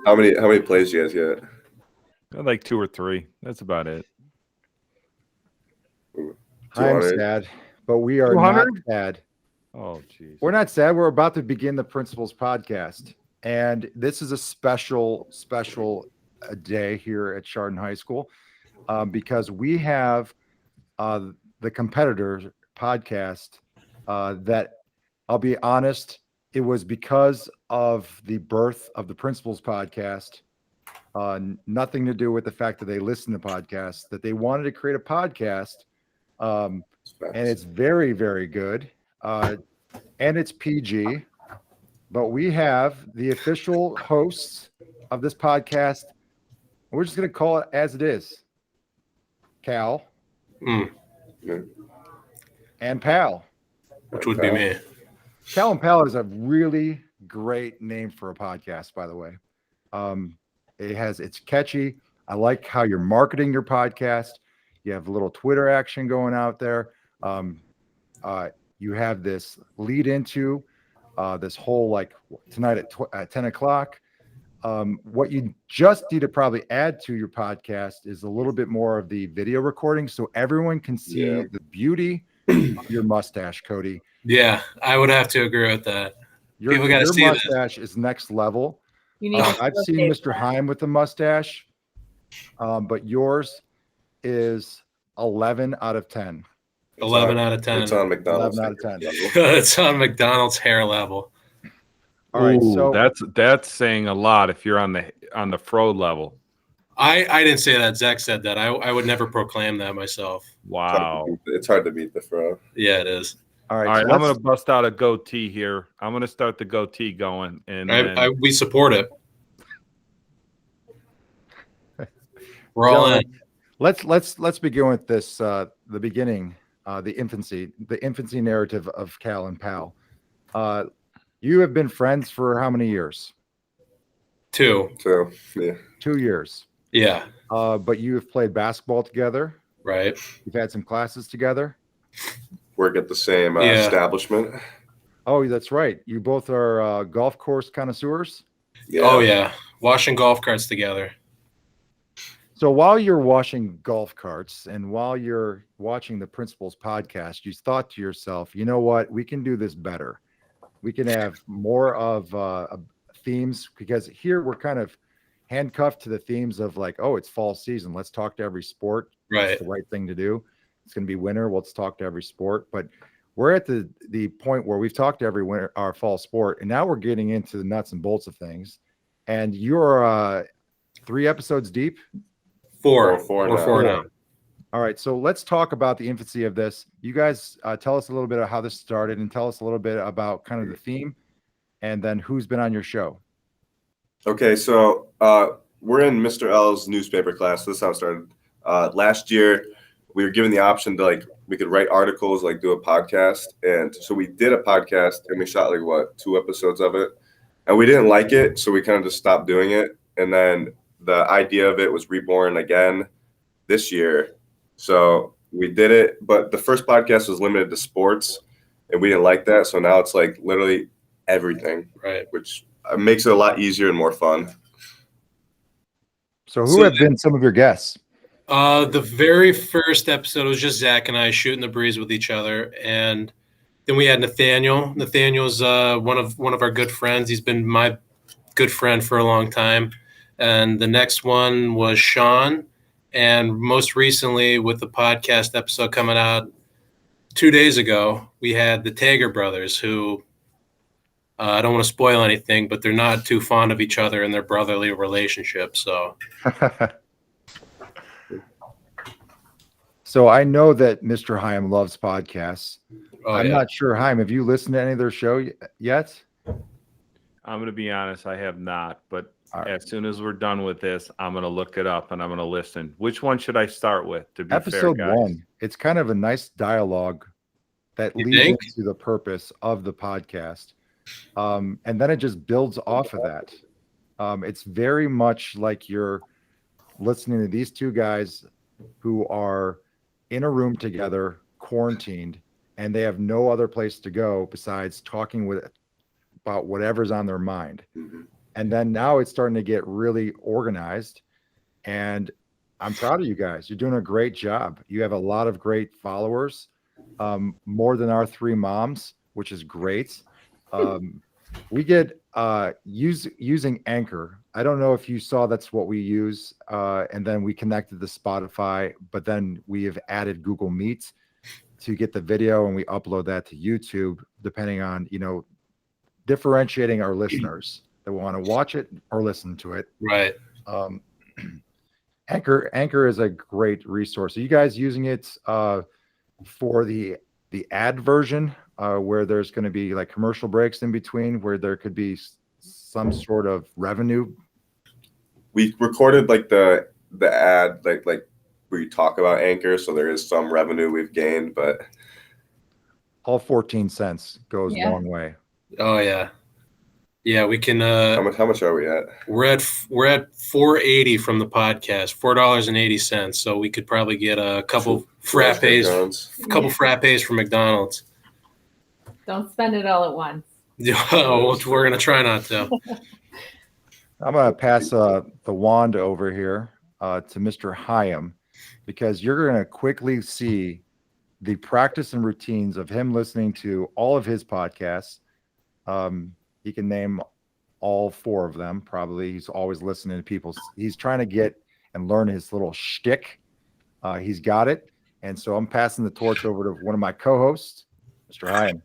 How many plays do you guys get? Like 2 or 3. That's about it. I'm 200. sad, but we are not 200? sad. Oh, jeez. We're not sad. We're about to begin the Principals podcast. And this is a special day here at Chardon High School because we have the competitors podcast that I'll be honest, it was because of the birth of the Principals podcast. Nothing to do with the fact that they listen to podcasts, that they wanted to create a podcast. And it's very, very good. And it's PG. But we have the official hosts of this podcast. We're just going to call it as it is. Cal Mm, and Pal. which would be me. Cal and Pal is a really great name for a podcast, by the way. It's catchy. I like how you're marketing your podcast. You have a little Twitter action going out there. You have this lead into this whole like tonight at 10 o'clock. What you just need to probably add to your podcast is a little bit more of the video recording so everyone can see the beauty of your mustache, Cody. Yeah, I would have to agree with that. People got to see your this. mustache is next level. You need I've seen Mr. Heim with the mustache, but yours is 11 out of 10. 11 out of 10. It's on McDonald's. 11 out of 10. It's on McDonald's hair level. All right, Ooh, so that's saying a lot if you're on the fro level. I didn't say that. Zach said that. I would never proclaim that myself. Wow. It's hard to beat the fro. Yeah, it is. all right, All right, so I'm let's- gonna bust out a goatee here. I'm gonna start the goatee going, and then, We support it. We're all in. Let's begin with this the beginning, the infancy narrative of Cal and Pal. You have been friends for how many years? 2. So yeah, 2 years. Yeah, But you have played basketball together. right. You've had some classes together. work at the same Yeah. establishment. Oh, that's right. You both are golf course connoisseurs. Yeah. Oh, yeah. Washing golf carts together. So while you're washing golf carts and while you're watching the Principals podcast, you thought to yourself, you know what? We can do this better. We can have more of themes because here we're kind of handcuffed to the themes of like, oh, it's fall season. Let's talk to every sport. Right. It's the right thing to do. It's going to be winter. Let's talk to every sport. But we're at the point where we've talked to every winter, our fall sport, and now we're getting into the nuts and bolts of things. And you're 3 episodes deep. Four. Four We're now. 4 now. All right, so let's talk about the infancy of this. You guys tell us a little bit of how this started and tell us a little bit about kind of the theme and then who's been on your show. Okay, so we're in Mr. L's newspaper class. This is how it started. Last year, we were given the option to we could write articles, do a podcast, and so we did a podcast and we shot 2 episodes of it, and we didn't like it, so we kind of just stopped doing it. And then the idea of it was reborn again this year, so we did it. But the first podcast was limited to sports, and we didn't like that, so now it's literally everything, Right. which makes it a lot easier and more fun. So who So have been some of your guests? The very first episode was just Zach and I shooting the breeze with each other, and then we had Nathaniel. Nathaniel's one of our good friends. He's been my good friend for a long time. And the next one was Sean, and most recently, with the podcast episode coming out 2 days ago, we had the Tager brothers, who I don't want to spoil anything, but they're not too fond of each other in their brotherly relationship. So So I know that Mr. Heim loves podcasts. I'm yeah. not sure, Heim, have you listened to any of their show yet? I'm gonna be honest, I have not. But All right. as soon as we're done with this, I'm gonna look it up and I'm gonna listen. Which one should I start with? To be Episode fair, guys? 1. It's kind of a nice dialogue that You leads think? into the purpose of the podcast. And then it just builds off of that. It's very much like you're listening to these 2 guys who are in a room together, quarantined, and they have no other place to go besides talking about whatever's on their mind. Mhm. And then now it's starting to get really organized. And I'm proud of you guys. You're doing a great job. You have a lot of great followers, more than our three moms, which is great. We get using Anchor. I don't know if you saw that's what we use. And then we connected to Spotify, but then we have added Google Meet to get the video, and we upload that to YouTube, depending on, differentiating our listeners that want to watch it or listen to it. Right. Anchor is a great resource. Are you guys using it for the ad version, where there's going to be like commercial breaks in between, where there could be some sort of revenue? We recorded like the ad, like where you talk about Anchor, so there is some revenue we've gained, but all 14 cents goes a long way. Oh yeah. Yeah, we can. How much are we at? We're at $4.80 from the podcast, $4.80. So we could probably get a couple frappes from McDonald's. Don't spend it all at once. Oh, we're gonna try not to. I'm gonna pass the wand over here to Mr. Hyam, because you're gonna quickly see the practice and routines of him listening to all of his podcasts. He can name all 4 of them. Probably he's always listening to people. He's trying to get and learn his little shtick. He's got it. And so I'm passing the torch over to one of my co-hosts, Mr. Hyam.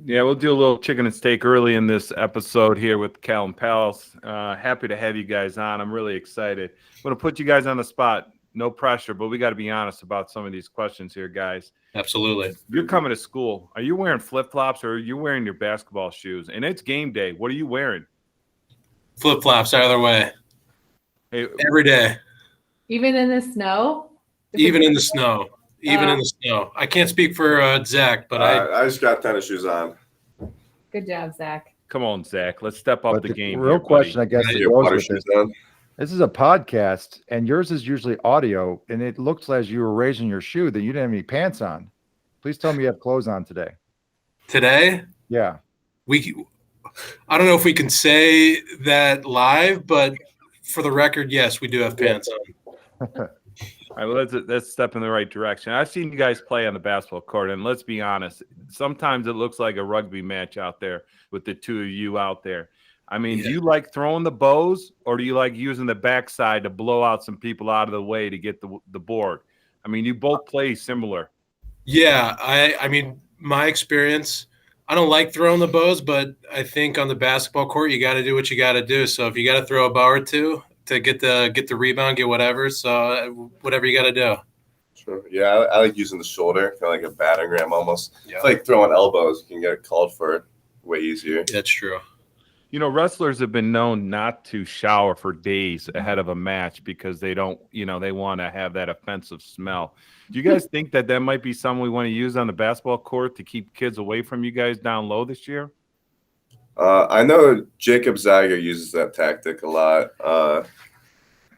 Yeah, we'll do a little chicken and steak early in this episode here with Cal and Pals. Happy to have you guys on. I'm really excited. I'm going to put you guys on the spot. No pressure, but we got to be honest about some of these questions here, guys. Absolutely. You're coming to school. Are you wearing flip-flops, or are you wearing your basketball shoes? And it's game day. What are you wearing? Flip-flops either way. Hey, every day. Even in the snow? Even in the snow. Even in the snow. I can't speak for Zach, but I just got tennis shoes on. Good job, Zach. Come on, Zach. Let's step up the game. Real question, buddy. I guess, that goes with this. This is a podcast, and yours is usually audio, and it looks as you were raising your shoe that you didn't have any pants on. Please tell me you have clothes on today. Today? Yeah. I don't know if we can say that live, but for the record, yes, we do have pants on. All right, well, let's step in the right direction. I've seen you guys play on the basketball court, and let's be honest, sometimes it looks like a rugby match out there with the two of you out there. I mean, do you like throwing the bows, or do you like using the backside to blow out some people out of the way to get the board? I mean, you both play similar. Yeah, I mean, my experience, I don't like throwing the bows, but I think on the basketball court, you got to do what you got to do. So if you got to throw a bow or two to get the rebound, get whatever. So whatever you got to do. Sure. Yeah, I like using the shoulder, kind of like a battering ram almost. Yeah. It's like throwing elbows. You can get called for it way easier. That's true. You know, wrestlers have been known not to shower for days ahead of a match because they don't, they want to have that offensive smell. Do you guys think that might be something we want to use on the basketball court to keep kids away from you guys down low this year? I know Jacob Zager uses that tactic a lot.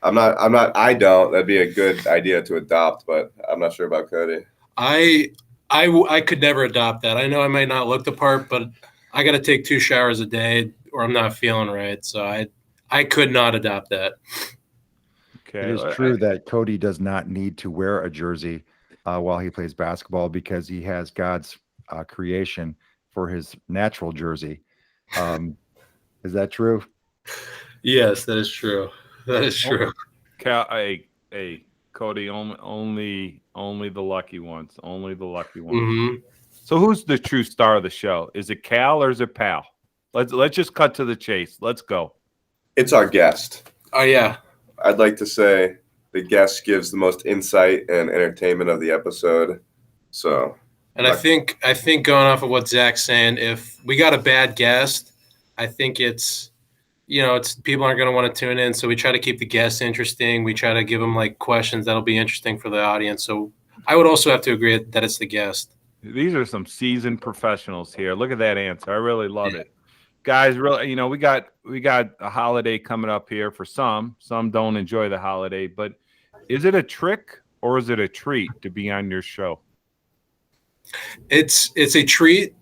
I don't. That'd be a good idea to adopt, but I'm not sure about Cody. I could never adopt that. I know I might not look the part, but I got to take 2 showers a day or I'm not feeling right. So I could not adopt that. Okay. It is true that Cody does not need to wear a jersey while he plays basketball because he has God's creation for his natural jersey. Is that true? Yes, that is true. That is true. Hey, Cody, only the lucky ones. Only the lucky ones. Mm-hmm. So who's the true star of the show? Is it Cal or is it Pal? Let's just cut to the chase. Let's go. It's our guest. Oh yeah. I'd like to say the guest gives the most insight and entertainment of the episode. So, and I think going off of what Zach's saying, if we got a bad guest, I think it's people aren't going to want to tune in. So we try to keep the guests interesting. We try to give them like questions that'll be interesting for the audience. So I would also have to agree that it's the guest. These are some seasoned professionals here. Look at that answer. I really love it. Guys, really, we got a holiday coming up here for some. Some don't enjoy the holiday, but is it a trick or is it a treat to be on your show? It's a treat,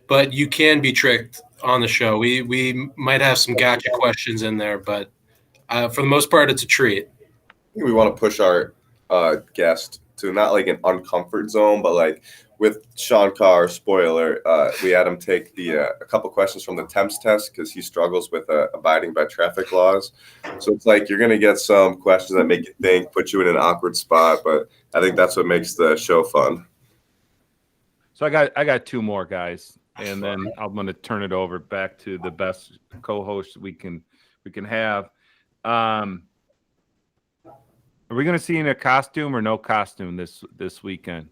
but you can be tricked on the show. We might have some gotcha questions in there, but for the most part, it's a treat. I think we want to push our guest to not like an uncomfort zone, but like with Sean Carr, spoiler, we had him take a couple questions from the temps test because he struggles with abiding by traffic laws. So it's like you're gonna get some questions that make you think, put you in an awkward spot, but I think that's what makes the show fun. So I got two more guys, and then I'm going to turn it over back to the best co-host we can have. Are we going to see in a costume or no costume this weekend?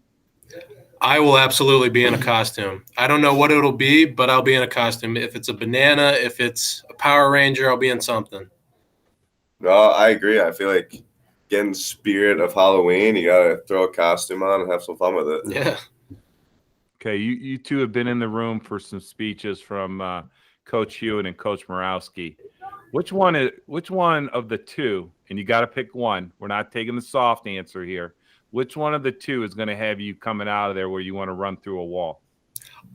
I will absolutely be in a costume. I don't know what it'll be, but I'll be in a costume. If it's a banana, if it's a Power Ranger, I'll be in something. No, I agree. I feel like getting the spirit of Halloween, you gotta throw a costume on and have some fun with it. Yeah. Okay, you two have been in the room for some speeches from Coach Hewitt and Coach Morawski. Which one of the two, and you got to pick one. We're not taking the soft answer here. Which one of the two is going to have you coming out of there where you want to run through a wall?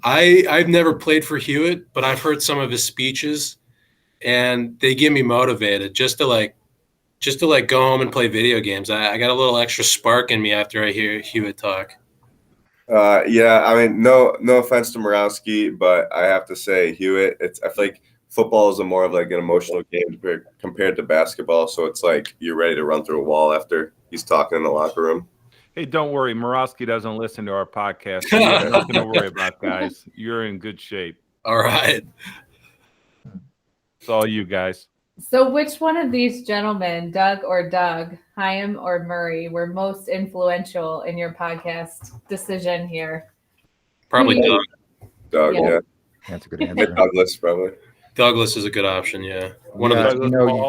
I've never played for Hewitt, but I've heard some of his speeches, and they get me motivated just to go home and play video games. I got a little extra spark in me after I hear Hewitt talk. Yeah, I mean, no offense to Morawski, but I have to say Hewitt. I feel like football is a more of like an emotional game compared to basketball. So it's like you're ready to run through a wall after he's talking in the locker room. Hey, don't worry, Morawski doesn't listen to our podcast. So you have nothing to worry about, guys. You're in good shape. All right. It's all you guys. So which one of these gentlemen, Doug, Chaim or Murray, were most influential in your podcast decision here? Probably Doug. Doug, yeah. That's a good answer. Douglas, probably. Douglas is a good option, yeah. You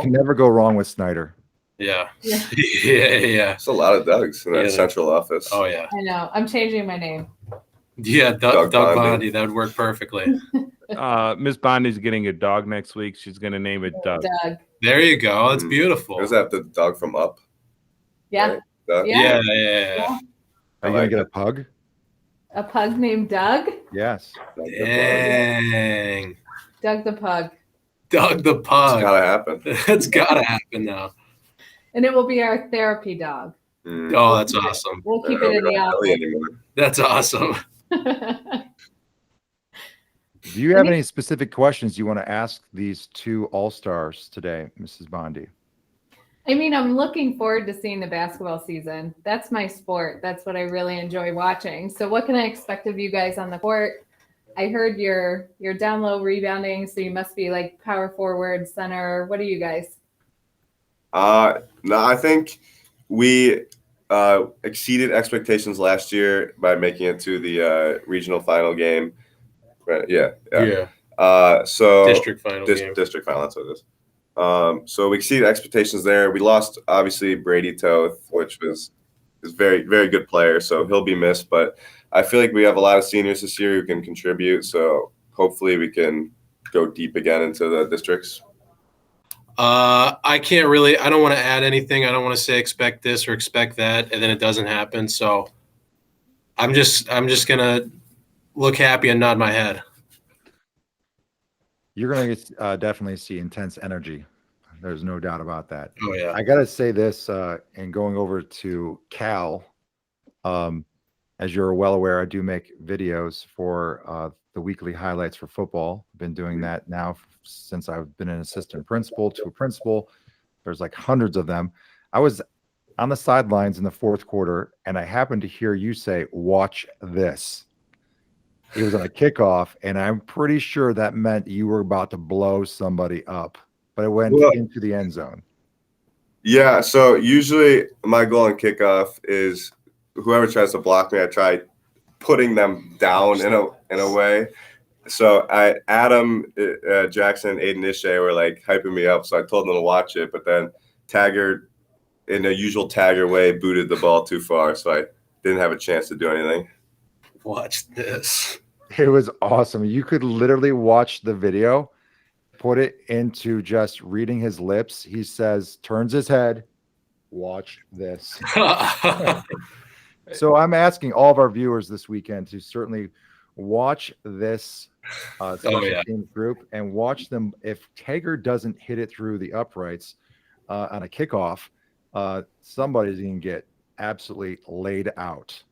can never go wrong with Snyder. Yeah. Yeah. Yeah. There's a lot of Dougs in that Yeah. central office. Oh, yeah. I know. I'm changing my name. Yeah, Doug Bondi. Bondi. That would work perfectly. Miss Bondi's getting a dog next week. She's going to name it Doug. Doug. There you go. That's beautiful. Was that the dog from Up? Yeah. Right? Doug? Yeah. Yeah. Are you going to get a pug? A pug named Doug? Yes. Dang. Doug the pug. Doug the It's pug. gotta happen. That's got to happen now. And it will be our therapy dog. Mm. Oh, that's awesome. We'll keep I it in don't the know Ellie office. anymore. That's awesome. Do you have any specific questions you want to ask these two all-stars today, Mrs. Bondi? I mean, I'm looking forward to seeing the basketball season. That's my sport. That's what I really enjoy watching. So what can I expect of you guys on the court? I heard you're down low rebounding, so you must be like power forward, center. What are you guys? No, I think we exceeded expectations last year by making it to the regional final game. Right? Yeah. So District final game. district final. That's what it is. So we exceeded expectations there. We lost obviously Brady Toth, which is very, very good player. So he'll be missed. But I feel like we have a lot of seniors this year who can contribute. So hopefully we can go deep again into the districts. I don't want to add anything. I don't want to say expect this or expect that, and then it doesn't happen. So I'm just gonna look happy and nod my head. You're going to definitely see intense energy. There's no doubt about that. Oh yeah. I got to say this, and going over to Cal, as you're well aware, I do make videos for the weekly highlights for football. I've been doing that now since I've been an assistant principal to a principal. There's like hundreds of them. I was on the sidelines in the fourth quarter, and I happened to hear you say, "Watch this." It was on a kickoff, and I'm pretty sure that meant you were about to blow somebody up, but it went into the end zone. Yeah. So usually my goal in kickoff is whoever tries to block me, I try putting them down in a way. So Adam Jackson, Aiden Ishay were like hyping me up, so I told them to watch it. But then Taggart, in a usual Taggart way, booted the ball too far, so I didn't have a chance to do anything. Watch this. It was awesome. You could literally watch the video, put it into just reading his lips. He says, turns his head, watch this. So I'm asking all of our viewers this weekend to certainly watch this special yeah. teams group and watch them. If Tager doesn't hit it through the uprights on a kickoff, somebody's going to get absolutely laid out.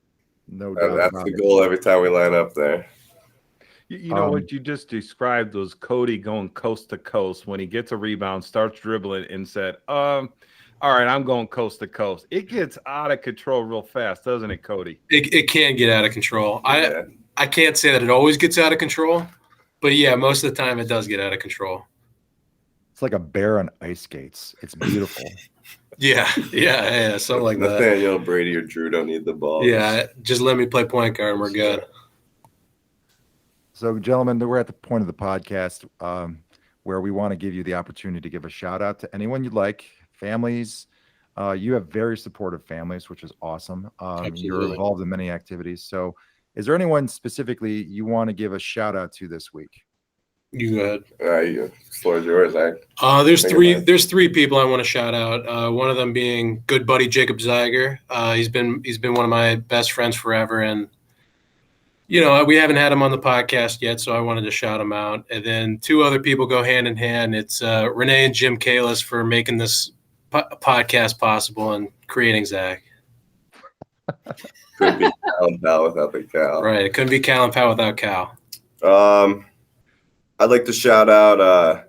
No doubt That's about the it. goal every time we line up there. You know what you just described was Cody going coast to coast when he gets a rebound, starts dribbling, and said, all right, I'm going coast to coast. It gets out of control real fast, doesn't it, Cody? It can get out of control. Yeah. I can't say that it always gets out of control, but yeah, most of the time it does get out of control. It's like a bear on ice skates. It's beautiful. Yeah, something like that. Nathaniel, Brady, or Drew don't need the ball. Yeah, just let me play point guard and we're good. So, gentlemen, we're at the point of the podcast where we want to give you the opportunity to give a shout out to anyone you'd like, families. You have very supportive families, which is awesome. You're Absolutely. involved in many activities. So, is there anyone specifically you want to give a shout out to this week? You go ahead. The floor is yours, Zach. There's three people I want to shout out. One of them being good buddy Jacob Zeiger. He's been one of my best friends forever, and we haven't had him on the podcast yet, so I wanted to shout him out. And then two other people go hand in hand. It's Renee and Jim Kalis for making this podcast possible and creating Zach. Could be Cal and Pal without the Cal. Right. It couldn't be Cal and Pal without Cal. I'd like to shout out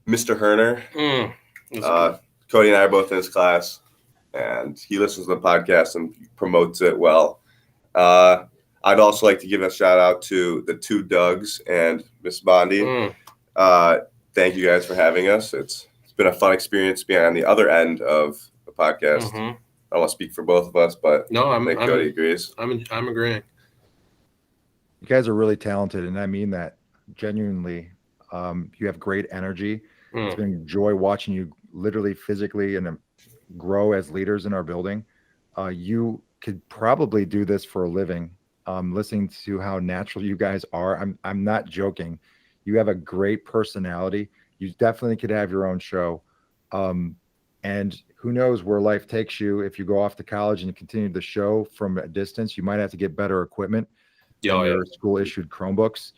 Mr. Herner. Cody and I are both in his class, and he listens to the podcast and promotes it well. I'd also like to give a shout out to the two Dougs and Miss Bondi. Thank you guys for having us. It's been a fun experience being on the other end of the podcast. Mm-hmm. I don't want to speak for both of us, but No, I think Cody agrees. I'm agreeing. You guys are really talented, and I mean that genuinely. You have great energy. It's been joy watching you literally physically and grow as leaders in our building. You could probably do this for a living. Listening to how natural you guys are, I'm not joking. You have a great personality. You definitely could have your own show. And who knows where life takes you. If you go off to college and continue the show from a distance, you might have to get better equipment. Your school issued Chromebooks.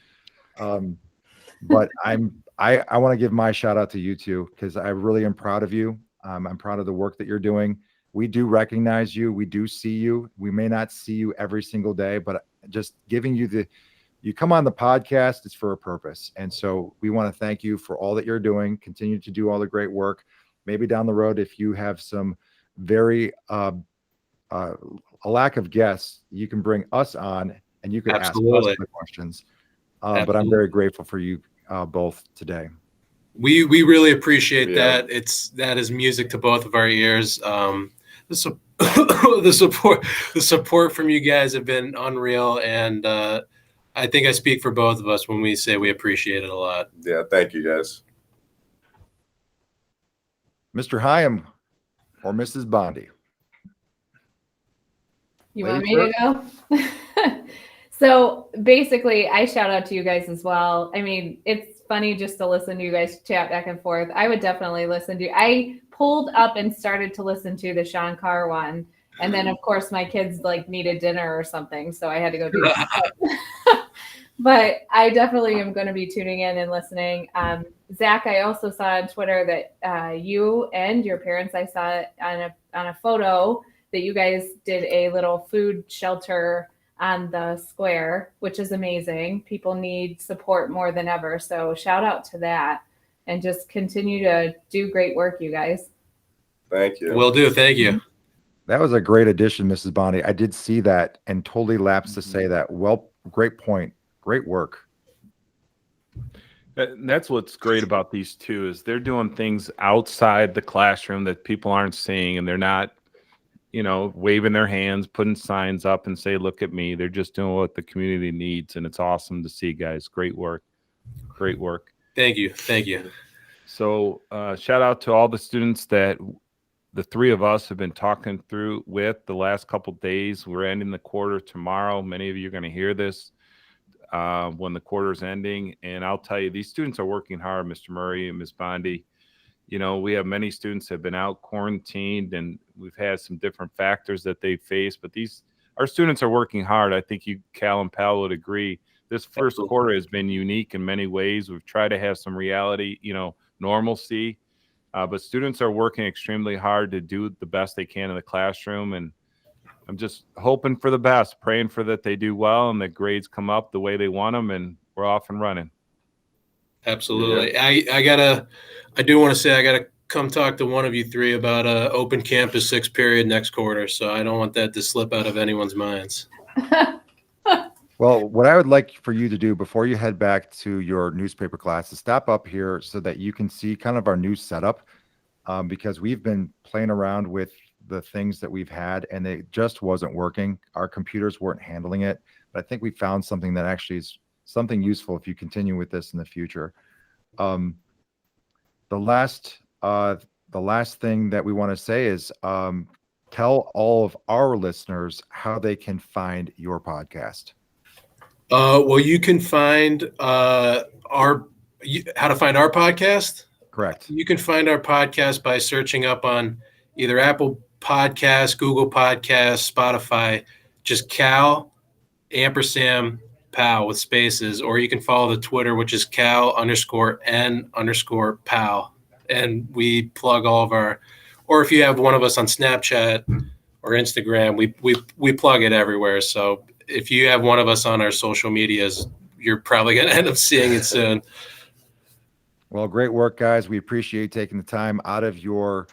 But I want to give my shout out to you two, because I really am proud of you. I'm proud of the work that you're doing. We do recognize you. We do see you. We may not see you every single day, but just giving you you come on the podcast, it's for a purpose. And so we want to thank you for all that you're doing. Continue to do all the great work. Maybe down the road, if you have some very a lack of guests, you can bring us on and you can ask us the questions. But I'm very grateful for you both today. We really appreciate that. That is music to both of our ears. The support from you guys have been unreal, and I think I speak for both of us when we say we appreciate it a lot. Yeah, thank you guys. Mr. Hyam or Mrs. Bondi? You want me to go? So basically, I shout out to you guys as well. I mean, it's funny just to listen to you guys chat back and forth. I would definitely listen to. I pulled up and started to listen to the Sean Carr one, and then of course my kids needed dinner or something, so I had to go do that. But I definitely am going to be tuning in and listening. Zach, I also saw on Twitter that you and your parents, I saw it on a photo that you guys did a little food shelter on the square, which is amazing. People need support more than ever. So shout out to that, and just continue to do great work, you guys. Thank you. Will do. Thank you. That was a great addition, Mrs. Bondi. I did see that and totally lapsed to say that. Well, great point. Great work. That's what's great about these two is they're doing things outside the classroom that people aren't seeing, and they're not, waving their hands, putting signs up and say, look at me. They're just doing what the community needs. And it's awesome to see, guys. Great work. Great work. Thank you. Thank you. So shout out to all the students that the three of us have been talking through with the last couple of days. We're ending the quarter tomorrow. Many of you are going to hear this when the quarter is ending. And I'll tell you, these students are working hard, Mr. Murray and Ms. Bondi. We have many students have been out quarantined, and we've had some different factors that they face, but these our students are working hard. I think you, Cal and Pal, would agree. This first Absolutely. quarter has been unique in many ways. We've tried to have some reality, normalcy, but students are working extremely hard to do the best they can in the classroom. And I'm just hoping for the best, praying for that they do well and the grades come up the way they want them, and we're off and running. Absolutely. Yeah. I do want to say I got to come talk to one of you three about open campus 6th period next quarter. So I don't want that to slip out of anyone's minds. Well, what I would like for you to do before you head back to your newspaper class is stop up here so that you can see kind of our new setup, because we've been playing around with the things that we've had and it just wasn't working. Our computers weren't handling it. But I think we found something that actually is something useful if you continue with this in the future. The last thing that we want to say is tell all of our listeners how they can find your podcast. Well, you can find how to find our podcast. Correct. You can find our podcast by searching up on either Apple Podcasts, Google Podcasts, Spotify, just Cal & Pal with spaces, or you can follow the Twitter, which is Cal_N_Pal. And we plug all of our, or if you have one of us on Snapchat or Instagram, we plug it everywhere. So if you have one of us on our social medias, you're probably going to end up seeing it soon. Well, great work, guys. We appreciate taking the time out of your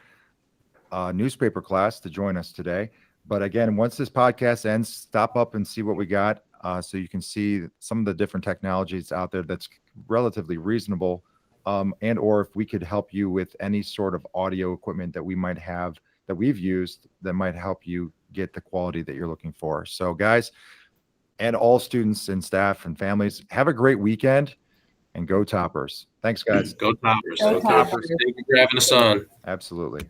newspaper class to join us today. But again, once this podcast ends, stop up and see what we got, so you can see some of the different technologies out there that's relatively reasonable, and or if we could help you with any sort of audio equipment that we might have that we've used that might help you get the quality that you're looking for. So guys, and all students and staff and families, have a great weekend and go Toppers. Thanks, guys. Go Toppers. Go Toppers. Thank you for having us on. Absolutely.